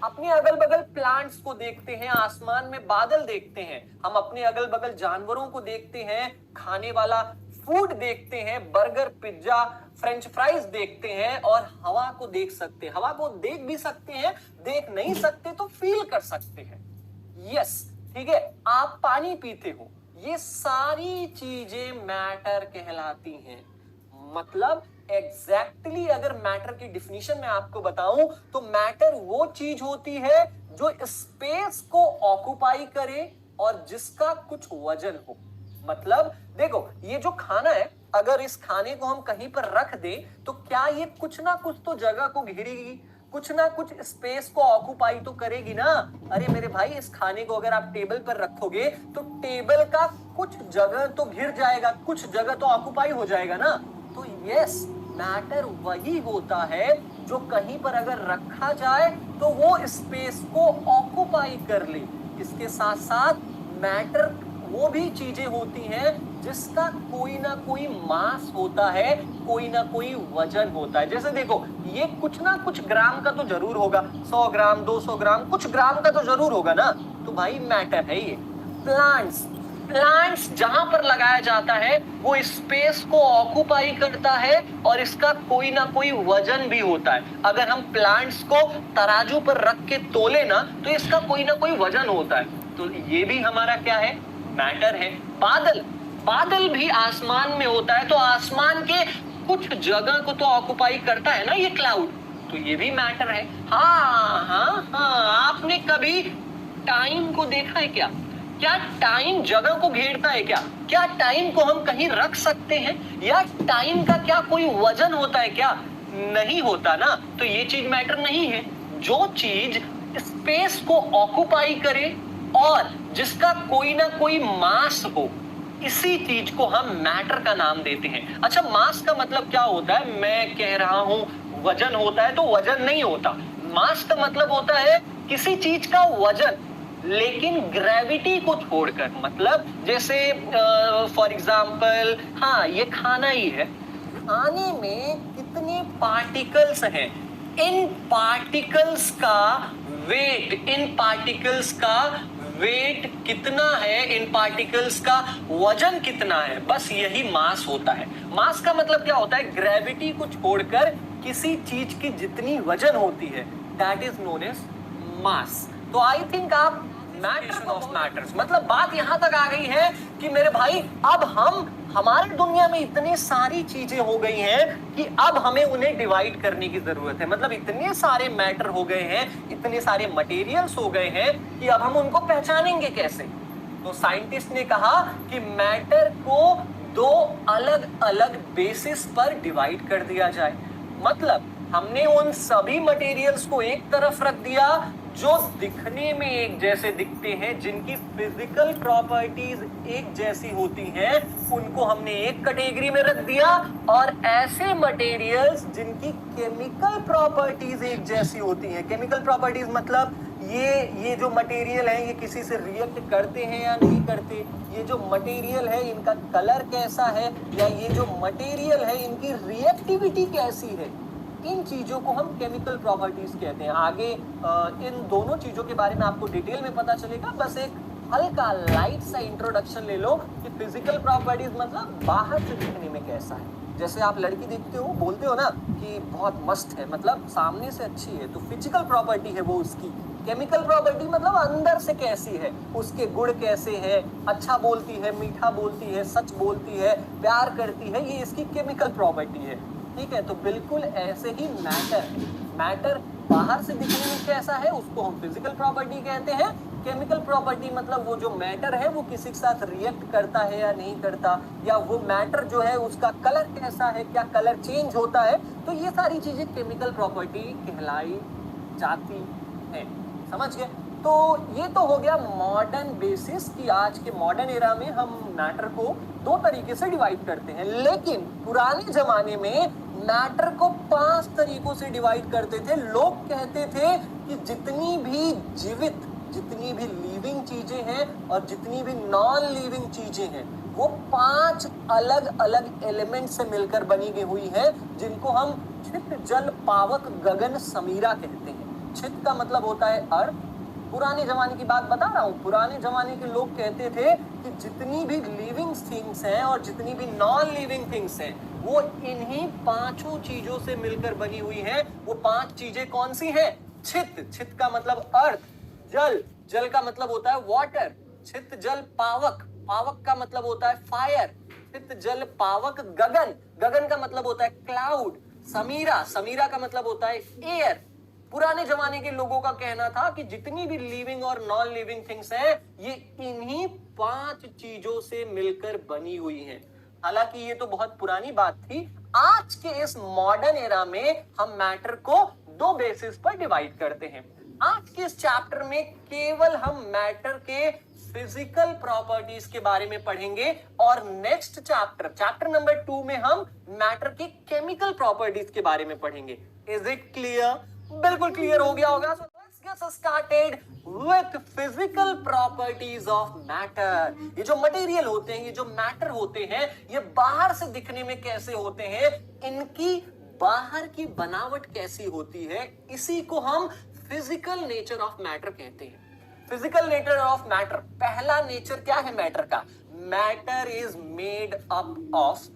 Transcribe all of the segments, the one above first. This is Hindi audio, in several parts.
अपने अगल बगल प्लांट्स को देखते हैं, आसमान में बादल देखते हैं, हम अपने अगल बगल जानवरों को देखते हैं, खाने वाला फूड देखते हैं, बर्गर, पिज्जा, फ्रेंच फ्राइज देखते हैं, और हवा को देख सकते हैं। हवा को देख भी सकते हैं, देख नहीं सकते तो फील कर सकते हैं। यस, ठीक है। आप पानी पीते हो, ये सारी चीजें मैटर कहलाती हैं। मतलब एग्जैक्टली अगर मैटर की डिफिनीशन में आपको बताऊं तो मैटर वो चीज होती है जो स्पेस को ऑक्युपाई करे और जिसका कुछ वजन हो। मतलब देखो, ये जो खाना है, अगर इस खाने को हम कहीं पर रख दें तो क्या ये कुछ ना कुछ तो जगह को घेरेगी, कुछ ना कुछ स्पेस को ऑक्युपाई तो करेगी ना। अरे मेरे भाई, इस खाने को अगर आप टेबल पर रखोगे तो टेबल का कुछ जगह तो घिर जाएगा, कुछ जगह तो ऑक्युपाई हो जाएगा ना। तो यस, मैटर वही होता है जो कहीं पर अगर रखा जाए तो वो स्पेस को ऑक्युपाई कर ले। इसके साथ साथ मैटर वो भी चीजें होती हैं जिसका कोई ना कोई मास होता है, कोई ना कोई वजन होता है। जैसे देखो, ये कुछ ना कुछ ग्राम का तो जरूर होगा, 100 ग्राम 200 ग्राम कुछ ग्राम का तो जरूर होगा ना। तो भाई मैटर है ये। प्लांट्स जहां पर लगाया जाता है वो स्पेस को ऑक्युपाई करता है और इसका कोई ना कोई वजन भी होता है। अगर हम प्लांट्स को तराजू पर रख के तोले ना तो इसका कोई ना कोई वजन होता है। तो ये भी हमारा क्या है, मैटर है। बादल भी आसमान में होता है, तो आसमान के कुछ जगह को तो ऑक्युपाई करता है ना ये क्लाउड, तो ये भी मैटर है। हाँ, आपने कभी टाइम को देखा है क्या? क्या टाइम जगह को घेरता है क्या? क्या टाइम को हम कहीं रख सकते हैं? या टाइम का क्या कोई वजन होता है क्या? नहीं होता ना। तो ये चीज मैटर नहीं है। जो चीज स्पेस को ऑक्युपाई करे और जिसका कोई ना कोई मास हो, इसी चीज को हम मैटर का नाम देते हैं। अच्छा, मास का मतलब क्या होता है? मैं कह रहा हूं वजन होता है, तो वजन नहीं होता। मास का मतलब होता है किसी चीज का वजन, लेकिन ग्रेविटी को छोड़कर। मतलब जैसे फॉर एग्जाम्पल, हाँ, ये खाना ही है, खाने में कितने पार्टिकल्स हैं, इन पार्टिकल्स का वेट कितना है, इन पार्टिकल्स का वजन कितना है, बस यही मास होता है। मास का मतलब क्या होता है? ग्रेविटी को छोड़कर किसी चीज की जितनी वजन होती है, that is known as mass. तो आई थिंक आप मैटर ऑफ मैटर्स, मतलब बात यहां तक आ गई है कि मेरे भाई, अब हमारी दुनिया में इतनी सारी चीजें हो गई हैं कि अब हमें उन्हें डिवाइड करने की जरूरत है। मतलब इतने सारे मैटर हो गए हैं, इतने सारे मटेरियल्स हो गए हैं कि अब हम उनको पहचानेंगे कैसे। तो साइंटिस्ट ने कहा कि मैटर को दो अलग अलग बेसिस पर डिवाइड कर दिया जाए। मतलब हमने उन सभी मटेरियल्स को एक तरफ रख दिया जो दिखने में एक जैसे दिखते हैं, जिनकी फिजिकल प्रॉपर्टीज एक जैसी होती हैं, उनको हमने एक कैटेगरी में रख दिया। और ऐसे मटेरियल्स जिनकी केमिकल प्रॉपर्टीज एक जैसी होती हैं। केमिकल प्रॉपर्टीज मतलब ये जो मटेरियल है, ये किसी से रिएक्ट करते हैं या नहीं करते, ये जो मटेरियल है इनका कलर कैसा है, या ये जो मटेरियल है इनकी रिएक्टिविटी कैसी है, इन चीजों को हम केमिकल प्रॉपर्टीज कहते हैं। आगे इन दोनों चीजों के बारे में आपको डिटेल में पता चलेगा। बस एक हल्का लाइट सा इंट्रोडक्शन ले लो कि फिजिकल प्रॉपर्टीज मतलब बाहर से दिखने में कैसा है। जैसे आप लड़की देखते हो, बोलते हो ना कि बहुत मस्त है, मतलब सामने से अच्छी है, तो फिजिकल प्रॉपर्टी है वो उसकी। केमिकल प्रॉपर्टी मतलब अंदर से कैसी है, उसके गुण कैसे है, अच्छा बोलती है, मीठा बोलती है, सच बोलती है, प्यार करती है, ये इसकी केमिकल प्रॉपर्टी है। ठीक है, तो बिल्कुल ऐसे ही मैटर बाहर से दिखने में कैसा है उसको हम फिजिकल प्रॉपर्टी कहते हैं। केमिकल प्रॉपर्टी मतलब वो जो मैटर है वो किसी के साथ रिएक्ट करता है या नहीं करता, या वो मैटर जो है उसका कलर कैसा है, क्या कलर चेंज होता है, तो ये सारी चीजें केमिकल प्रॉपर्टी कहलाई जाती है। समझ गए? तो ये तो हो गया मॉडर्न बेसिस कि आज के मॉडर्न एरा में हम मैटर को दो तरीके से डिवाइड करते हैं। लेकिन पुराने जमाने में मैटर को 5 तरीकों से डिवाइड करते थे। लोग कहते थे कि जितनी भी लिविंग चीजें चीजें हैं और जितनी भी नॉन लिविंग चीजें हैं वो 5 अलग अलग एलिमेंट से मिलकर बनी हुई है, जिनको हम छित जल पावक गगन समीरा कहते हैं। छित का मतलब होता है अर्थ। पुराने जमाने की बात बता रहा हूं, पुराने जमाने के लोग कहते थे कि जितनी भी लिविंग थिंग्स हैं और जितनी भी नॉन लिविंग थिंग्स हैं वो इन्हीं 5 चीजों से मिलकर बनी हुई हैं। वो 5 चीजें कौन सी हैं? छित, छित का मतलब अर्थ, जल, जल का मतलब होता है वाटर, छित जल पावक, पावक का मतलब होता है फायर, छित जल पावक गगन, गगन का मतलब होता है क्लाउड, समीरा, समीरा का मतलब होता है एयर। पुराने जमाने के लोगों का कहना था कि जितनी भी लिविंग और नॉन लिविंग थिंग्स हैं ये इन्हीं 5 चीजों से मिलकर बनी हुई हैं। हालांकि ये तो बहुत पुरानी बात थी। आज के इस मॉडर्न एरा में हम मैटर को 2 बेसिस पर डिवाइड करते हैं। आज के इस चैप्टर में केवल हम मैटर के फिजिकल प्रॉपर्टीज के बारे में पढ़ेंगे और नेक्स्ट चैप्टर, चैप्टर नंबर 2 में हम मैटर के केमिकल प्रॉपर्टीज के बारे में पढ़ेंगे। Is it clear? बिल्कुल क्लियर हो गया होगा। So let's get started with physical properties of matter। ये जो मटेरियल होते हैं, ये जो मैटर होते हैं, ये बाहर से दिखने में कैसे होते हैं, इनकी बाहर की बनावट कैसी होती है, इसी को हम फिजिकल नेचर ऑफ मैटर कहते हैं। फिजिकल नेचर ऑफ मैटर, पहला नेचर क्या है मैटर का? Matter is made up of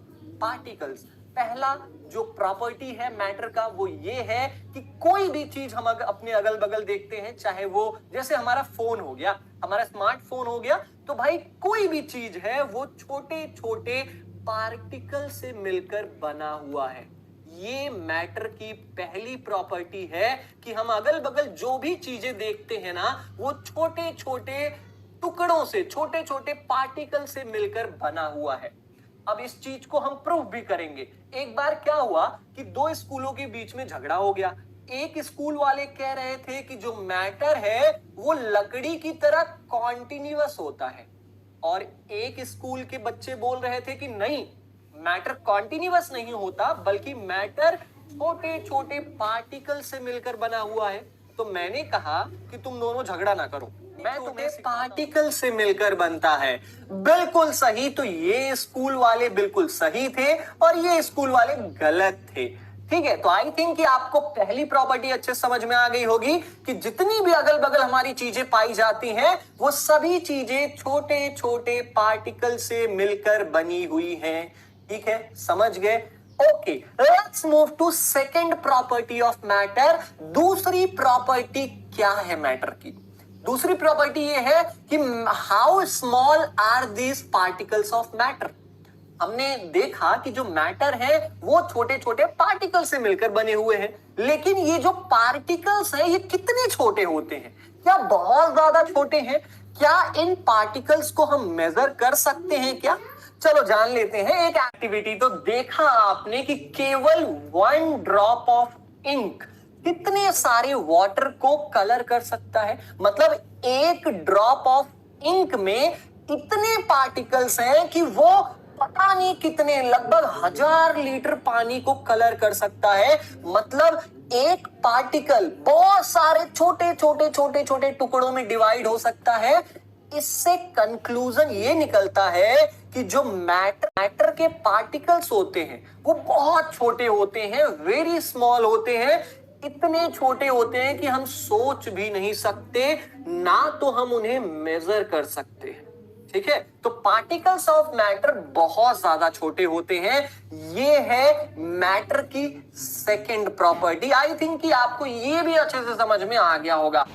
particles. पहला जो प्रॉपर्टी है मैटर का वो ये है कि कोई भी चीज हम अगर अपने अगल बगल देखते हैं, चाहे वो जैसे हमारा फोन हो गया, हमारा स्मार्टफोन हो गया, तो भाई कोई भी चीज है वो छोटे छोटे पार्टिकल से मिलकर बना हुआ है। ये मैटर की पहली प्रॉपर्टी है कि हम अगल बगल जो भी चीजें देखते हैं ना वो छोटे छोटे टुकड़ों से, छोटे छोटे पार्टिकल से मिलकर बना हुआ है। अब इस चीज को हम प्रूव भी करेंगे। एक बार क्या हुआ कि 2 स्कूलों के बीच में झगड़ा हो गया। एक स्कूल वाले कह रहे थे कि जो मैटर है वो लकड़ी की तरह कॉन्टिन्यूअस होता है, और एक स्कूल के बच्चे बोल रहे थे कि नहीं, मैटर कॉन्टिन्यूअस नहीं होता बल्कि मैटर छोटे छोटे पार्टिकल से मिलकर बना हुआ है। तो मैंने कहा कि तुम दोनों झगड़ा ना करो, मैं तुम्हें पार्टिकल से मिलकर बनता है। बिल्कुल सही। तो ये स्कूल वाले बिल्कुल सही थे और ये स्कूल वाले गलत थे। ठीक है, तो आई थिंक कि आपको पहली प्रॉपर्टी अच्छे समझ में आ गई होगी कि जितनी भी अगल बगल हमारी चीजें पाई जाती हैं वो सभी चीजें छोटे छोटे पार्टिकल से मिलकर बनी हुई हैं। ठीक है, समझ गए? Okay, let's move to second property of matter. दूसरी प्रॉपर्टी क्या है मैटर की? दूसरी प्रॉपर्टी ये है कि how small are these particles of matter. हमने देखा कि जो मैटर है वो छोटे छोटे पार्टिकल से मिलकर बने हुए हैं, लेकिन ये जो पार्टिकल्स हैं ये कितने छोटे होते हैं? क्या बहुत ज्यादा छोटे हैं? क्या इन पार्टिकल्स को हम मेजर कर सकते हैं क्या? चलो जान लेते हैं एक एक्टिविटी। तो देखा आपने कि केवल 1 ड्रॉप ऑफ इंक कितने सारे वाटर को कलर कर सकता है। मतलब एक ड्रॉप ऑफ इंक में इतने पार्टिकल्स हैं कि वो पता नहीं कितने, लगभग 1000 लीटर पानी को कलर कर सकता है। मतलब एक पार्टिकल बहुत सारे छोटे छोटे छोटे छोटे टुकड़ों में डिवाइड हो सकता है। इससे कंक्लूजन ये निकलता है कि जो मैटर के पार्टिकल्स होते हैं वो बहुत छोटे होते हैं, वेरी स्मॉल होते हैं, इतने छोटे होते हैं कि हम सोच भी नहीं सकते, ना तो हम उन्हें मेजर कर सकते हैं। ठीक है, तो पार्टिकल्स ऑफ मैटर बहुत ज्यादा छोटे होते हैं। ये है मैटर की सेकंड प्रॉपर्टी। आई थिंक कि आपको ये भी अच्छे से समझ में आ गया होगा।